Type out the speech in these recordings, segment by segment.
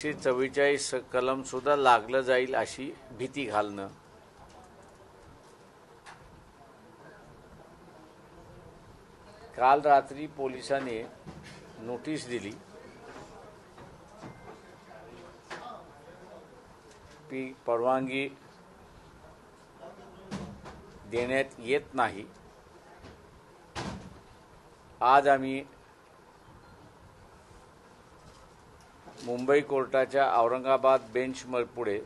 144 कलम सुद्धा लागलं जाईल अशी भीती घालणं, काल रात्री पोलिसांनी नोटीस दिली की परवानगी देण्यात येत नाही। आज आम्ही मुंबई कोर्टाच्या औरंगाबाद बेंच पुढे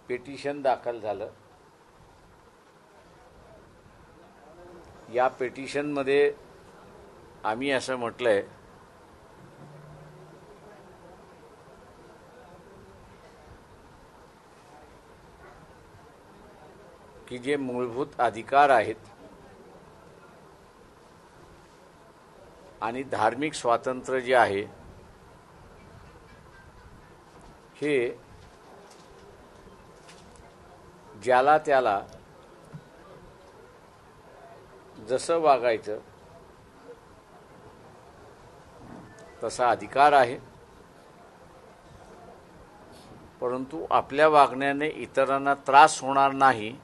पिटिशन दाखल झालं। या पिटिशनमध्ये आम्ही असं म्हटलंय की जे मूलभूत अधिकार आहेत आणि धार्मिक स्वातंत्र्य जे आहे हे ज्याला त्याला जसं वागायचं तसा अधिकार आहे, परंतु आपल्या वागण्याने इतरांना त्रास होणार नाही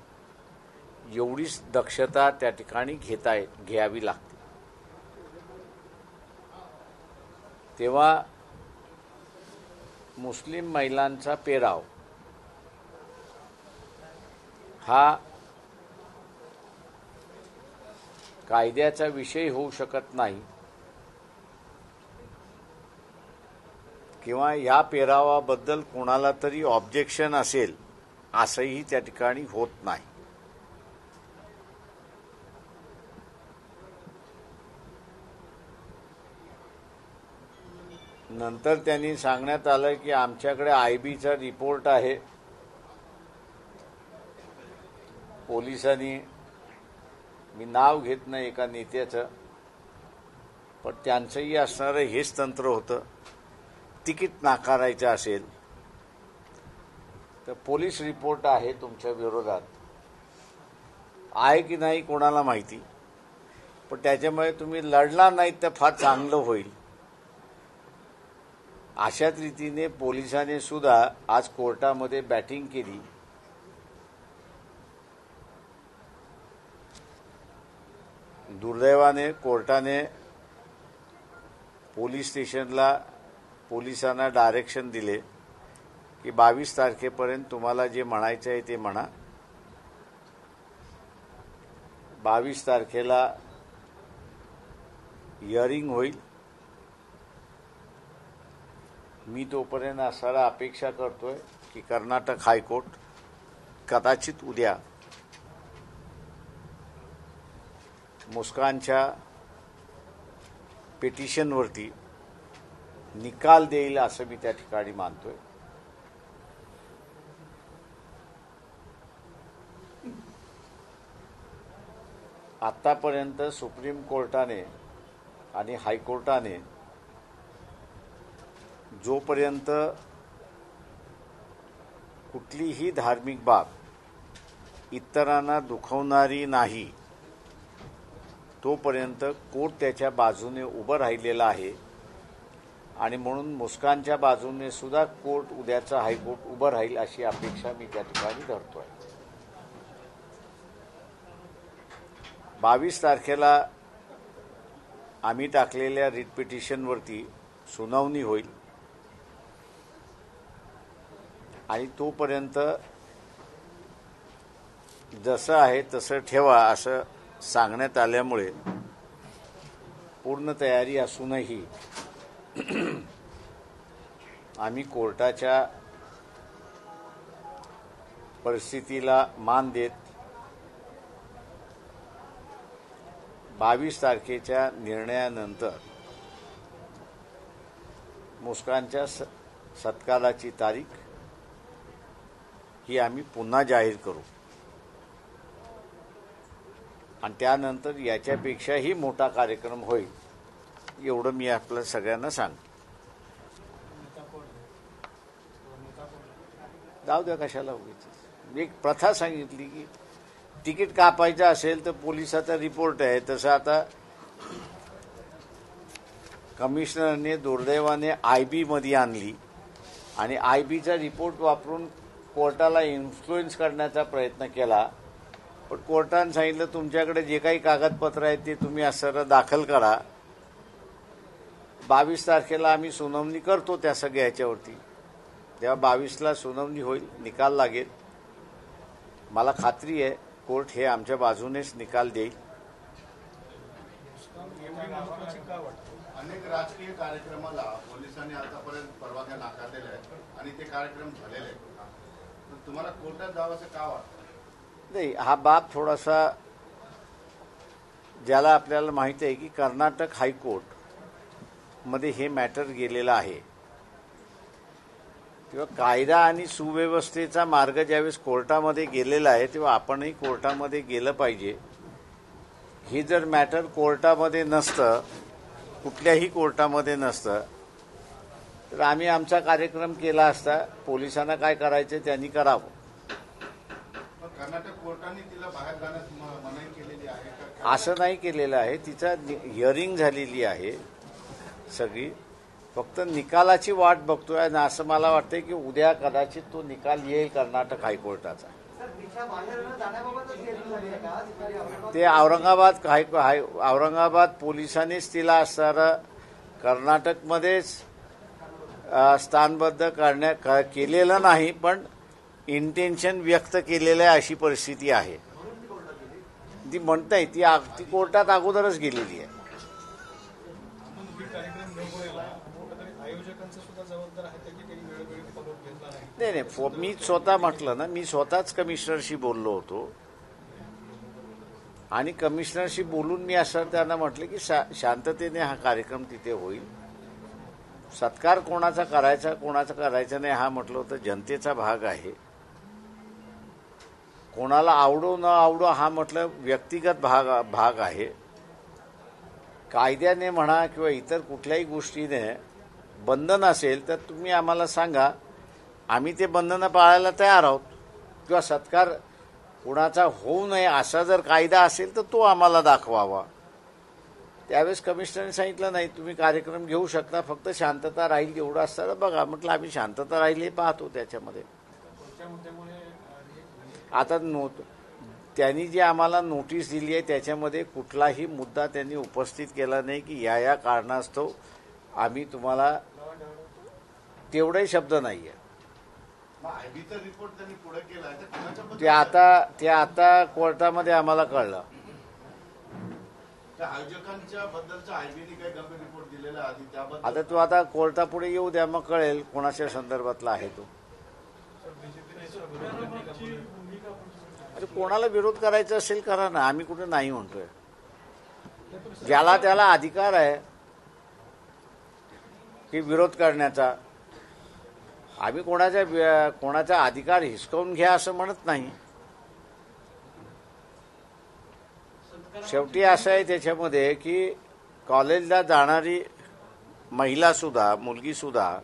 एवढीच दक्षता त्या ठिकाणी घ्यावी लागते। तेव्हा मुस्लिम महिलांचा पेराव हा कायद्याचा विषय होऊ शकत नाही किंवा या पेरावाबद्दल कोणाला तरी ऑब्जेक्शन असेल असंही त्या ठिकाणी होत नाही। नंतर त्यांनी सांगण्यात आलं की आमच्याकडे आयबीचा रिपोर्ट आहे। पोलिसांनी, मी नाव घेत नाही एका नेत्याचं, पण त्यांचंही असणारं हेच तंत्र होतं, तिकीट नाकारायचं असेल तर पोलीस रिपोर्ट आहे तुमच्या विरोधात, आहे की नाही कोणाला माहिती, पण त्याच्यामुळे तुम्ही लढला नाही तर फार चांगलं होईल। अशाच रीतीने पोलिसांनी सुद्धा आज कोर्टामध्ये बॅटिंग केली। दुर्दैवाने कोर्टाने पोलीस स्टेशनला पोलिसांना डायरेक्शन दिले की 22 तारखेपर्यंत तुम्हाला जे म्हणायचं आहे ते म्हणा। 22 तारखेला हिअरिंग होईल। मी तोपर्यंत असायला अपेक्षा करतोय की कर्नाटक हायकोर्ट कदाचित उद्या मुस्कानच्या पिटिशनवरती निकाल देईल असं मी त्या ठिकाणी मानतोय। आतापर्यंत सुप्रीम कोर्टाने आणि हायकोर्टाने जोपर्यंत कुठलीही धार्मिक बाब इतरांना दुखवणारी नाही तोपर्यंत कोर्ट त्याच्या बाजूने उभं राहिलेला आहे आणि म्हणून मुस्कानच्या बाजूने सुद्धा कोर्ट उद्याचा हायकोर्ट उभं राहील अशी अपेक्षा मी त्या ठिकाणी धरतोय। 22 तारखेला आम्ही टाकलेल्या रिट पिटिशनवरती सुनावणी होईल आणि तोपर्यंत जसं आहे तसं ठेवा असं सांगण्यात आल्यामुळे पूर्ण तयारी असूनही आम्ही कोर्टाच्या परिस्थितीला मान देत 22 तारखेच्या निर्णयानंतर मुस्कानच्या सत्काराची तारीख ही आम्ही पुन्हा जाहीर करू आणि त्यानंतर याच्यापेक्षाही मोठा कार्यक्रम होईल एवढं मी आपल्या सगळ्यांना सांगतो। जाऊ द्या कशाला उगीच एक प्रथा सांगितली की तिकीट कापायचं असेल तर पोलिसाचा रिपोर्ट आहे, तसं आता कमिशनरने दुर्दैवाने IB मध्ये आणली आणि IBचा रिपोर्ट वापरून कोर्टाला इन्फ्लुएन्स करण्याचा प्रयत्न केला. पण कोर्टाने सांगितलं तुमच्याकडे जे काही कागदपत्र आहेत ते तुम्ही असं दाखल करा. 22 तारखेला आम्ही सुनावणी करतो त्या सगळ्या ह्याच्यावरती. तेव्हा 22ला सुनावणी होईल, निकाल लागेल. मला खात्री आहे कोर्ट हे आमच्या बाजूनेच निकाल देईल. अनेक राजकीय कार्यक्रमाला पोलिसांनी आतापर्यंत परवानग्या नाकारलेल्या आहेत आणि ते कार्यक्रम झालेले आहेत. तुम्हाला कोर्टात जावंसं का वाटतं? नाही, हा बाब थोडासा ज्याला आपल्याला माहिती आहे की कर्नाटक हायकोर्ट मध्ये हे मॅटर गेलेलं आहे. तेव्हा कायदा आणि सुव्यवस्थेचा मार्ग ज्यावेळेस कोर्टामध्ये गेलेला आहे तेव्हा आपणही कोर्टामध्ये गेलं पाहिजे. हे जर मॅटर कोर्टामध्ये नसतं, कुठल्याही कोर्टामध्ये नसतं, तर आम्ही आमचा कार्यक्रम केला असता. पोलिसांना काय करायचं त्यांनी करावं. कर्नाटक कोर्टाने तिला बाहेर जाण्यास मनाई केलेली आहे का? असं नाही केलेलं आहे. तिचा हिअरिंग झालेली आहे सगळी. फक्त निकालाची वाट बघतोय आणि असं मला वाटतंय की उद्या कदाचित तो निकाल येईल कर्नाटक हायकोर्टाचा. ते औरंगाबाद पोलिसांनीच तिला असणारं कर्नाटकमध्येच स्थानबद्ध केलेलं नाही, पण इंटेन्शन व्यक्त केलेलं आहे अशी परिस्थिती आहे. ती म्हणताय ती कोर्टात अगोदरच गेलेली आहे. नाही, मी स्वतः म्हटलं ना, मी स्वतःच कमिशनरशी बोललो होतो आणि कमिशनरशी बोलून मी असं त्यांना म्हटलं की शांततेने हा कार्यक्रम तिथे होईल. सत्कार कोणाचा करायचा कोणाचा करायचा नाही हा म्हटलं होतं जनतेचा भाग आहे. कोणाला आवडो न आवडो हा म्हटलं व्यक्तिगत भाग आहे. कायद्याने म्हणा किंवा इतर कुठल्याही गोष्टीने बंधन असेल तर तुम्ही आम्हाला सांगा, आम्ही ते बंधनं पाळायला तयार आहोत. किंवा सत्कार कुणाचा होऊ नये असा जर कायदा असेल तर तो आम्हाला दाखवावा. त्यावेळेस कमिशनरने सांगितलं नाही तुम्ही कार्यक्रम घेऊ शकता, फक्त शांतता राहील एवढं असताना बघा. म्हटलं आम्ही शांतता राहील हे पाहतो त्याच्यामध्ये. आता त्यांनी जे आम्हाला नोटीस दिली आहे त्याच्यामध्ये कुठलाही मुद्दा त्यांनी उपस्थित केला नाही की या कारणास्तव आम्ही तुम्हाला, तेवढे शब्द नाहीये. रिपोर्ट त्यांनी पुढे ते आता कोर्टामध्ये आम्हाला कळलं. आयोजकांच्या बद्दलचा आयबीने काही गंभीर रिपोर्ट दिलेला आधी त्याबद्दल आता तो आता कोर्टापुढे येऊ द्या, मग कळेल कोणाच्या संदर्भातला आहे तो. अरे कोणाला विरोध करायचा असेल करा ना, आम्ही कुठे नाही म्हणतोय. ज्याला त्याला अधिकार आहे की विरोध करण्याचा. आम्ही कोणाचा अधिकार हिसकावून घ्या असं म्हणत नाही. शेवटी असं आहे त्याच्यामध्ये की कॉलेजला जाणारी महिला सुद्धा, मुलगी सुद्धा,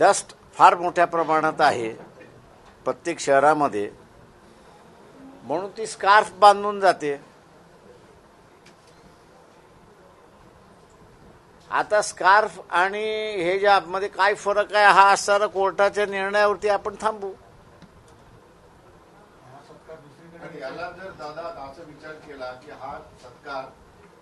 डस्ट फार मोठ्या प्रमाणात आहे प्रत्येक शहरामध्ये, म्हणून ती स्कार्फ बांधून जाते. आता स्कार्फ आणि हे ज्या मध्ये काय फरक आहे हा असणारा कोर्टाच्या निर्णयावरती आपण थांबू. याला जर दादा असा विचार केला की हा सत्कार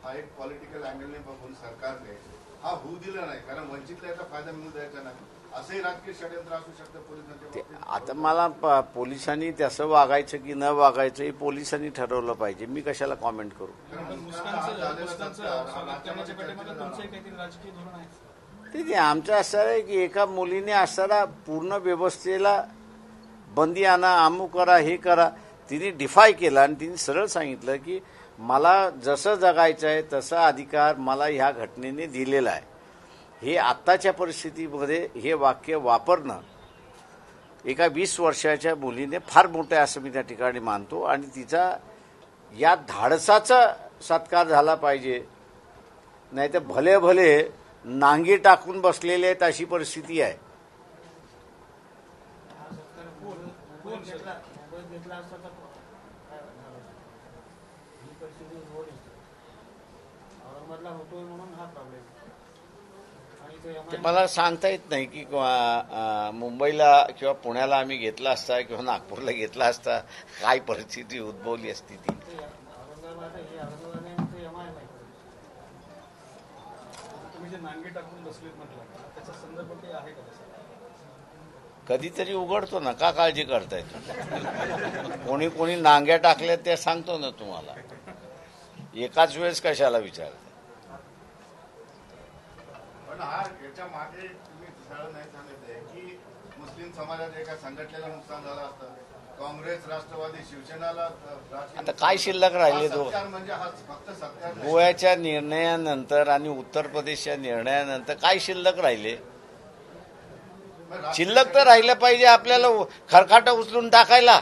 हा एक पॉलिटिकल अँगलने बघून सरकारने हा होऊ दिला नाही, कारण वंचितला याचा फायदा मिळू द्यायचा नाही, असंही राजकीय षडयंत्र असू शकतं पोलिसांच्या. आता मला पोलिसांनी तसं वागायचं की न वागायचं हे पोलिसांनी ठरवलं पाहिजे. मी कशाला कॉमेंट करू. ते आमचं असं आहे की एका मुलीने असणारा पूर्ण व्यवस्थेला बंदी आणा, अमुक करा, हे करा. तिने डिफाय केला आणि तिने सरळ सांगितलं की मला जसं जगायचं आहे तसा अधिकार मला ह्या घटनेने दिलेला आहे. हे आत्ताच्या परिस्थितीमध्ये हे वाक्य वापरणं एका 20 वर्षाच्या मुलीने फार मोठं आहे असं मी त्या ठिकाणी मानतो. आणि तिचा या धाडसाचा सत्कार झाला पाहिजे, नाही तर भले भले नांगी टाकून बसलेले आहेत अशी परिस्थिती आहे. बदलाव होतोय म्हणून हा प्रॉब्लेम. आणि ते मला सांगता येत नाही की मुंबईला किंवा पुण्याला आम्ही घेतला असता किंवा नागपूरला घेतला असता काय परिस्थिती उद्भवली असती ती. औरंगाबाद हे औरंगाबाद एमआयएम आहे. तुम्ही जे नांगे टाकून बसलेत म्हटलं त्याचा संदर्भ काही आहे का? कधीतरी उघडतो ना, का काळजी करताय तुम्ही? कोणी कोणी नांग्या टाकल्या ते सांगतो ना तुम्हाला. एकाच वेळेस कशाला विचारता? पण हा याच्या मागे तुम्ही सरळ नाही सांगितलंय की मुस्लिम समाजात एका संघटनेला नुकसान झालं असतं, काँग्रेस, राष्ट्रवादी, शिवसेनाला. आता काय शिल्लक राहिले तो? म्हणजे हा फक्त सत्कार नाही. गोव्याच्या निर्णयानंतर आणि उत्तर प्रदेशच्या निर्णयानंतर काय शिल्लक राहिले? शिल्लक तर राहिलं पाहिजे आपल्याला खरखाटा उचलून टाकायला.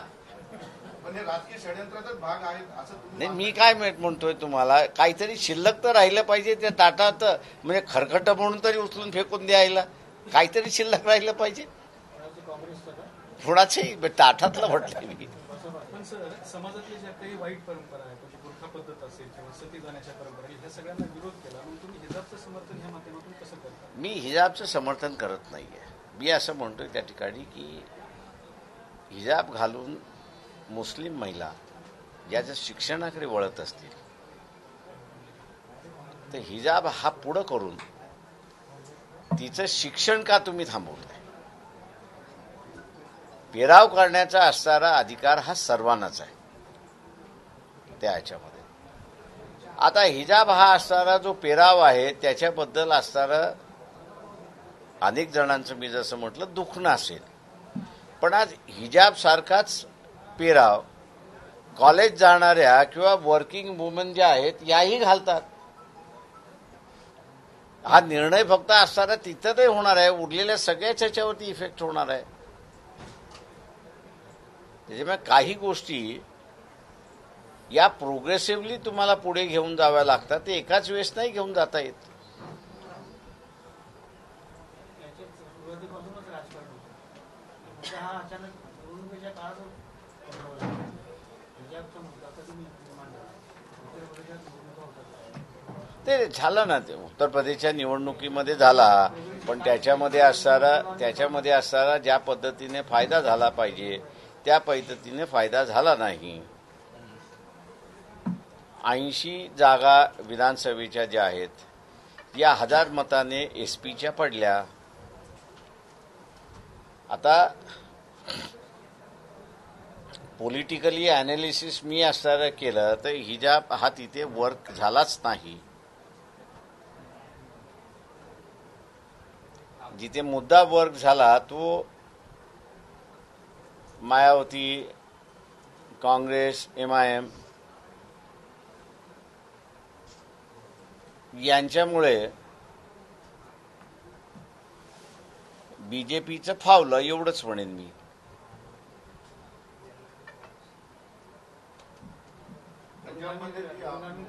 पण हे राजकीय षडयंत्राचाच भाग आहेत असं तुम्ही. नाही, मी काय म्हणतोय तुम्हाला, काहीतरी शिल्लक तर राहिलं पाहिजे त्या ताटात. म्हणजे खरखट म्हणून तरी उचलून फेकून द्यायला काहीतरी शिल्लक राहिलं पाहिजे. थोडाचंही ताटातलं म्हटलं मी. पण सर, समाजातल्या ज्या काही वाईट परंपरा आहेत, म्हणजे बुरखा पद्धत असेल किंवा सती जाण्याच्या परंपरा, ह्या सगळ्यांना विरोध केला, मग तुम्ही हिजाबचं समर्थन ह्या माध्यमातून कसं करता? मी हिजाबचं समर्थन करत नाहीये. मी असं म्हणतोय त्या ठिकाणी की हिजाब घालून मुस्लिम महिला ज्या जर शिक्षणाकडे वळत असतील तर हिजाब हा पुढं करून तिचं शिक्षण का तुम्ही थांबवताय? पेराव करण्याचा असणारा अधिकार हा सर्वांनाच आहे त्या ह्याच्यामध्ये. आता हिजाब हा असणारा जो पेराव आहे त्याच्याबद्दल असणारं अनेक जणांचं मी जसं म्हटलं दुखणं असेल, पण आज हिजाब सारखाच पेराव कॉलेज जाणाऱ्या किंवा वर्किंग वुमन ज्या आहेत याही घालतात. हा निर्णय फक्त असताना तिथं ते होणार आहे, उरलेल्या सगळ्याच ह्याच्यावरती इफेक्ट होणार आहे. त्याच्यामुळे काही गोष्टी या प्रोग्रेसिव्हली तुम्हाला पुढे घेऊन जाव्या लागतात. ते एकाच वेळेस नाही घेऊन जाता येत. सुरुवातीपासूनच राजकारण होतं. हा अचानक निवडणुकीच्या काळात हिजाबचा मुद्दा कधी मांडला. उत्तर प्रदेशात निवडणुका होतात, ते झालं ना, ते उत्तर प्रदेशच्या निवडणुकीमध्ये झाला, पण त्याच्यामध्ये असणारा ज्या पद्धतीने फायदा झाला पाहिजे त्या पद्धतीने फायदा झाला नाही. 80 जागा विधानसभेच्या ज्या आहेत या 1000 मताने एसपीच्या पडल्या. आता पॉलिटिकली अनालिसिस मी असणारं केलं तर हिजाब हा तिथे वर्क झालाच नाही. जिथे मुद्दा वर्क झाला तो मायावती, काँग्रेस, एमआयएम यांच्यामुळे बीजेपीचं फावलं एवढंच म्हणेन मी.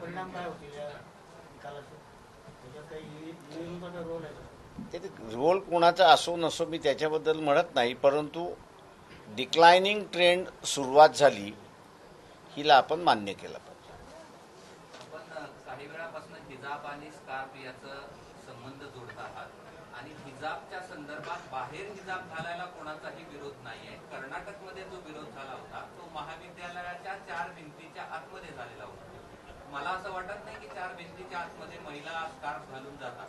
परिणाम काय होतील या निकालाचे? त्याच्यात काही ईव्हीएमचा रोल आहे? ते रोल कोणाचा असो नसो मी त्याच्याबद्दल म्हणत नाही, परंतु डिक्लायनिंग ट्रेंड सुरुवात झाली हिला आपण मान्य केलं पाहिजे. आपण काही वेळापासून हिजाब आणि स्कार्फ याचा संबंध जोडत आहात आणि हिजाबच्या संदर्भात बाहेर हिजाब घालायला कोणाचाही विरोध नाहीये. कर्नाटकमध्ये जो विरोध झाला होता तो महाविद्यालयाच्या 4 भिंतीच्या आतमध्ये झालेला होता. मला असं वाटत नाही की 4 भिंतीच्या आतमध्ये महिला स्कार्फ घालून जातात.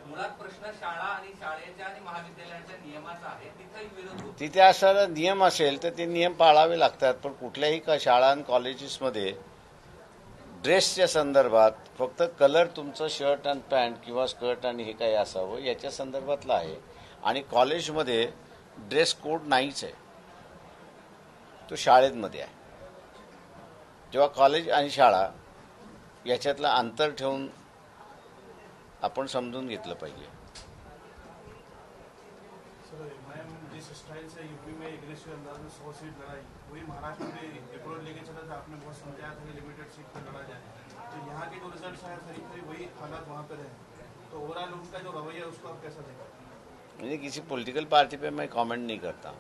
मुळात प्रश्न शाळा आणि शाळेच्या आणि महाविद्यालयाच्या नियमाचा आहे, तिथेही विरोध होतो. तिथे असा नियम असेल तर ते नियम पाळावे लागतात, पण कुठल्याही शाळा आणि कॉलेजेसमध्ये ड्रेसच्या संदर्भात फक्त कलर तुमचं शर्ट आणि पॅन्ट किंवा स्कर्ट आणि हे काही असावं याच्या संदर्भातलं आहे. आणि कॉलेजमध्ये ड्रेस कोड नाहीच आहे, तो शाळेमध्ये आहे. जेव्हा कॉलेज आणि शाळा याच्यातलं अंतर ठेवून आपण समजून घेतलं पाहिजे. जिस स्टाइल से यूपी में एग्रेसिव अंदाज में 100 सीट लड़ाई, वही महाराष्ट्र में अप्रोच लेके चला था. आपने बहुत समझाया था कि लिमिटेड सीट पर लड़ा जाए, तो यहाँ के जो रिजल्ट आए करीब वही हालात वहाँ पर है. तो ओवरऑल उनका जो रवैया है उसको आप कैसा देखा? म्हणजे किसी पॉलिटिकल पार्टी पे मैं कमेंट नहीं करता.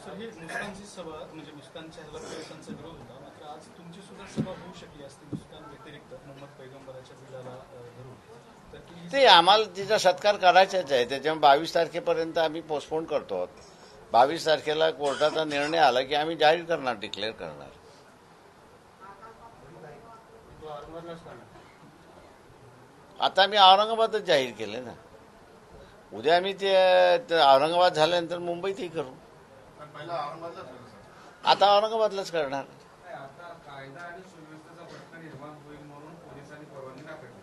सर, हे मुस्कानची सभा म्हणजे मुस्कानच्या ह्याला पोलिसांचा विरोध होता, मात्र आज तुमची सुद्धा सभा होऊ शकली असती व्यतिरिक्त मोहम्मद पैगंबराच्या बिलाला धरून, तर ते आम्हाला तिचा सत्कार करायचाच आहे. त्याच्यामुळे 22 तारखेपर्यंत आम्ही पोस्टपोन करतो आहोत. 22 तारखेला कोर्टाचा निर्णय आला की आम्ही जाहीर करणार, डिक्लेअर करणार. तो औरंगाबादलाच करणार. आता आम्ही औरंगाबादच जाहीर केले ना. उद्या आम्ही ते औरंगाबाद झाल्यानंतर मुंबईतही करू. पण पहिला औरंगाबादलाच होईल सर. आता औरंगाबादलाच करणार. आता कायदा आणि सुव्यवस्थेचा प्रश्न निर्माण होईल म्हणून पोलिसांनी परवानगी नाकारली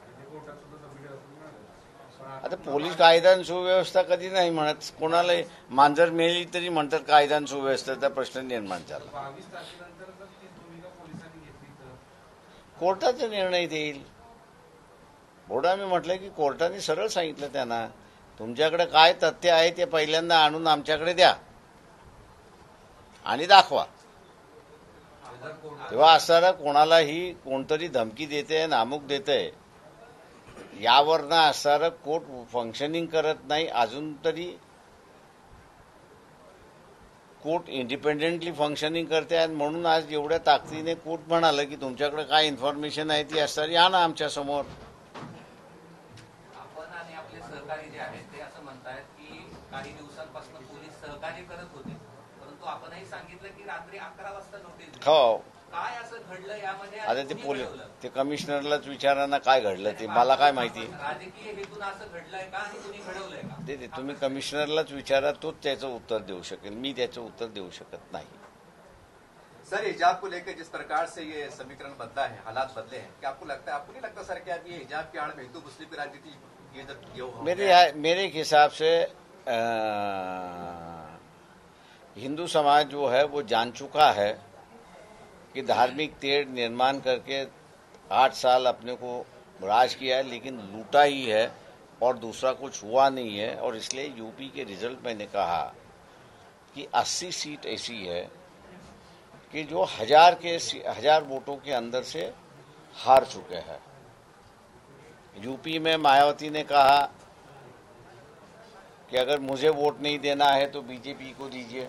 आणि ते कोर्टात सुद्धा सबमिट असं मिळालं. आता पोलीस कायदा आणि सुव्यवस्था कधी नाही म्हणत. कोणाला मांजर मेली तरी म्हणतात कायदा आणि सुव्यवस्थेचा प्रश्न निर्माण झाला. 22 तारखेनंतर जर ती भूमिका पोलिसांनी घेतली तर कोर्टाचा निर्णय देईल. पुढे आम्ही म्हटलं की कोर्टाने सरळ सांगितलं त्यांना, तुमच्याकडे काय तथ्य आहे ते पहिल्यांदा आणून आमच्याकडे द्या आणि दाखवा. तेव्हा असताना कोणालाही कोणतरी धमकी देते, नामुक देते, यावरनं असणारं कोर्ट फंक्शनिंग करत नाही. अजून तरी कोर्ट इंडिपेंडेंटली फंक्शनिंग करते आणि म्हणून आज एवढ्या ताकदीने कोर्ट म्हणालं की तुमच्याकडे काय इन्फॉर्मेशन आहे ती असणारी आणा आमच्या समोर. आपण आणि आपले सहकारी जे आहेत ते असं म्हणतायत की काही दिवसांपासून पोलीस सहकार्य करत होते, परंतु आपणही सांगितलं की रात्री 11 वाजता नोटीस दिली. हो, काय असं घडलं यामध्ये आता आणि ते कुणी पोलीस घडवलं? ते कमिशनरलाच विचारा ना काय घडलं ते, मला काय माहिती. राजकीय हेतून असं घडलंय का आणि कुणी घडवलंय का? ते तुम्ही कमिशनरलाच विचारा, तोच त्याचं उत्तर देऊ शकेल. मी त्याचं उत्तर देऊ शकत नाही. सर हिजाब को लेकर जिस प्रकार से ये समीकरण बदला है, हालात बदले हैं, क्या आपको लगता है, आपको नहीं लगता सर कि अब ये हिजाब की आड़ में हिंदू मुस्लिम की राजनीति ये जब ये हो गया है? मेरे हिसाब से हिंदू समाज जो है वो जान चुका है कि धार्मिक तेढ़ निर्माण करके 8 साल अपने को राज किया है, लेकिन लूटा ही है और दूसरा कुछ हुआ नहीं है. और इसलिए यूपी के रिजल्ट मैंने कहा कि 80 सीट ऐसी है कि जो 1000 वोटों के अंदर से हार चुके हैं. यूपी में मायावती ने कहा कि अगर मुझे वोट नहीं देना है तो बीजेपी को दीजिए.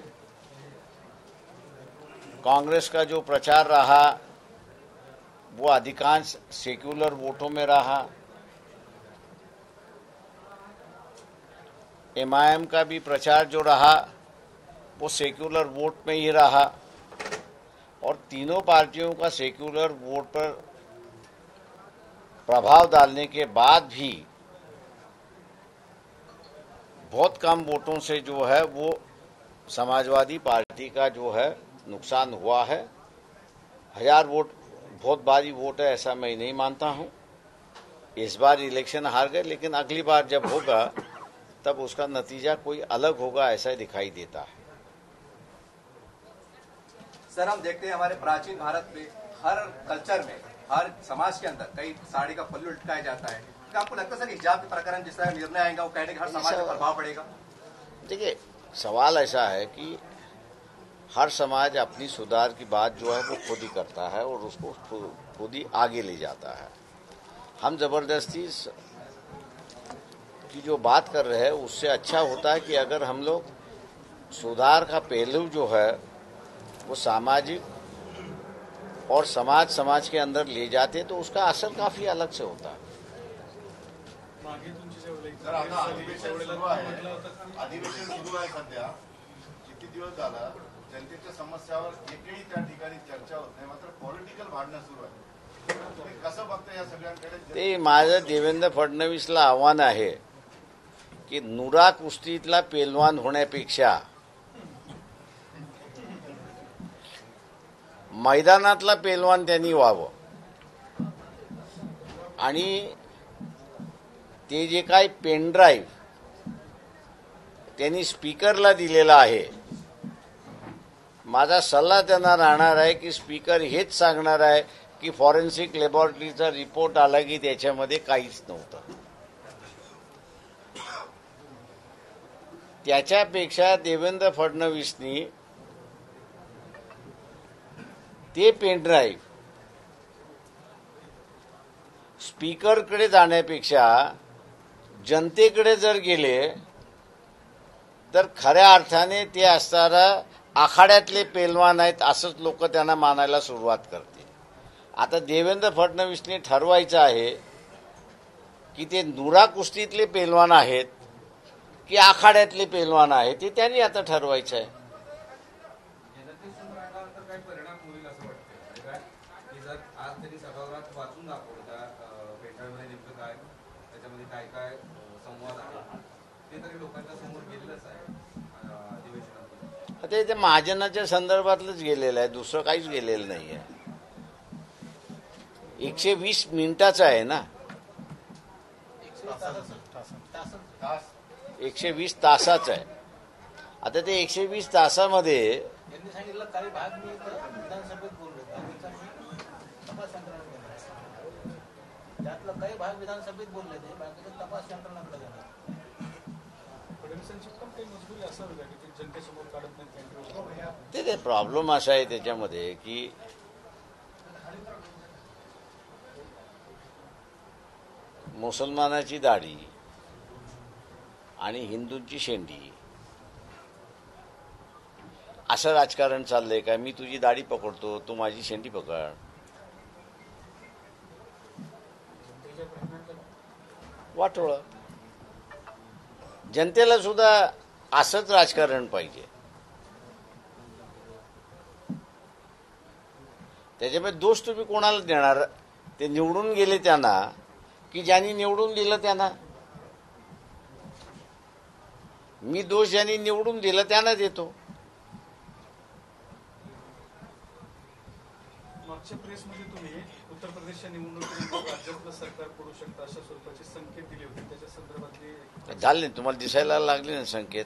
कांग्रेस का जो प्रचार रहा वो अधिकांश सेक्युलर वोटों में रहा. एमआईएम का भी प्रचार जो रहा वो सेक्युलर वोट में ही रहा. और तीनों पार्टियों का सेक्युलर वोट पर प्रभाव डालने के बाद भी बहुत कम वोटों से जो है वो समाजवादी पार्टी का जो है नुकसान हुआ है. 1000 वोट बहुत भारी वोट है ऐसा मैं नहीं मानता हूं. इस बार इलेक्शन हार गए, लेकिन अगली बार जब होगा तब उसका नतीजा कोई अलग होगा ऐसा दिखाई देता है. सर हम देखते हैं हमारे प्राचीन भारत में हर कल्चर में, हर समाज के अंदर कई साड़ी का पल्लू लटकाया जाता है. क्या आपको लगता है सर हिजाब के प्रकरण जिस तरह निर्णय आएगा वो कहने का हर समाज पर प्रभाव पड़ेगा? देखिए, सवाल ऐसा है कि हर समाज अपनी सुधार की बात जो है वो खुद ही करता है और उसको खुद ही आगे ले जाता है. हम जबरदस्ती की जो बात कर रहे हैं उससे अच्छा होता है कि अगर हम लोग सुधार का पहलू जो है वो सामाजिक और समाज के अंदर ले जाते तो उसका असर काफी अलग से होता है. मागे तुमची जेवढी सर आता अधिवेशन सुरू आहे, अधिवेशन सुरू आहे सध्या. किती दिवस झाला जनतेच्या समस्यावर एकही त्या ठिकाणी चर्चा होत नाही, मात्र पॉलिटिकल भांडणं सुरू आहे. तुम्ही कसं बघता या सगळ्यांकडे? ते माझं देवेंद्र फडणवीसला आव्हान आहे की नुरा कुस्तीतला पेलवान होण्यापेक्षा मैदानातला पेलवान त्यांनी व्हावं. आणि ते जे काय पेन ड्राईव्ह त्यांनी स्पीकरला दिलेला आहे, माझा सल्ला त्यांना राहणार आहे की स्पीकर हेच सांगणार आहे की फॉरेन्सिक लॅबोरेटरीचा रिपोर्ट आला की त्याच्यामध्ये काहीच नव्हतं. त्याच्यापेक्षा देवेंद्र फडणवीसनी ते पेन ड्राईव्ह स्पीकरकडे जाण्यापेक्षा जनतेकडे जर गेले तर खऱ्या अर्थाने ते असणारा आखाड्यातले पेलवान आहेत असंच लोक त्यांना मानायला सुरुवात करतील. आता देवेंद्र फडणवीसने ठरवायचं आहे की ते नुरा कुस्तीतले पेलवान आहेत की आखाड्यातले पेलवान आहेत, ते त्यांनी आता ठरवायचं आहे. काही परिणाम होईल असं वाटतं काय की जर आज त्यांनी सभागृहात वाचून दाखवलं त्या पेटाळमध्ये नेमकं काय त्याच्यामध्ये काय काय संवाद आहे ते तरी लोकांच्या समोर गेलेलंच आहे अधिवेशनात. ते महाजनाच्या संदर्भातलंच गेलेलं आहे, दुसरं काहीच गेलेलं नाही आहे. 120 मिनिटाचं आहे ना, 120 तासाचं आहे. आता ते 120 तासामध्ये यांनी सांगितलं काही भाग मी विधानसभेत बोललो, बाकीचा मी तपास यंत्रणात देणार. त्यातलं काही भाग विधानसभेत बोलले ते, बाकीचं तपास यंत्रणाकडे देणार. फडणवीसांची पण काही मजबुरी असावी का की ते जनतेसमोर काढत नाहीत? ते प्रॉब्लेम असा आहे त्याच्यामध्ये की मुसलमानाची दाढी आणि हिंदूंची शेंडी असं राजकारण चाललंय का? मी तुझी दाढी पकडतो, तू माझी शेंडी पकड. वाटोळं. जनतेला सुद्धा असंच राजकारण पाहिजे. त्याच्यामुळे दोष तुम्ही कोणाला देणार? ते निवडून गेले त्यांना की ज्यांनी निवडून दिलं त्यांना? मी दोष ज्यांनी निवडून दिलं त्यांना देतो. मागच्या प्रेसमध्ये तुम्ही उत्तर प्रदेशच्या निवडणुकीनंतर राज्यातलं सरकार पडू शकतं अशा स्वरूपाचे संकेत दिले होते, त्याच्या संदर्भातले झाले नाही तुम्हाला दिसायला लागले ना संकेत?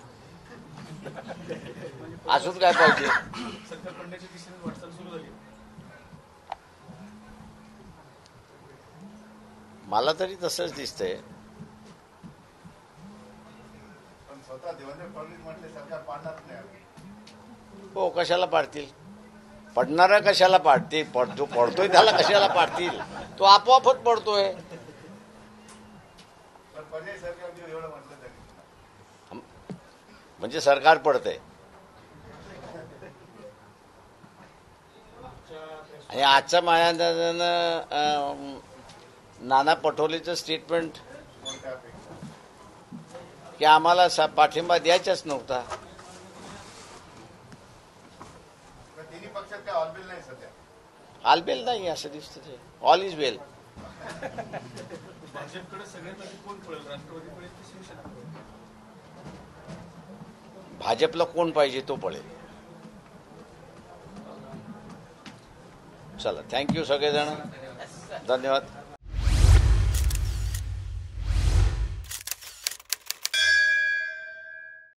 अजून काय पाहिजे? सरकार पडण्याच्या दिशेने वाटचाल सुरू झाली. मला तरी तसंच दिसतंय. पण स्वतः देवेंद्र फडणवीस म्हटले सरकार पाडणार नाही. हो, कशाला पाडतील? पडणारा कशाला पाडते? जो पडतोय त्याला कशाला पाडतील? तो आपोआपच पडतोय. पण पर्याय सरकार देऊ एवढं म्हटलं तरी म्हणजे सरकार पडतंय. आणि आजच्या मायादानं नाना पटोलेचं स्टेटमेंट कोणत्या अपेक्षा की आम्हाला पाठिंबा द्यायचाच नव्हता. तिन्ही पक्षात काय ऑलबिल नाही सध्या. आलबेल नाही असं दिसतं. ते ऑल इज वेल. भाजपकडे सगळ्यात आधी कोण पळेल, राष्ट्रवादीकडे की शिवसेना? भाजपला कोण पाहिजे तो पळेल. चला, थँक्यू सगळेजण, धन्यवाद.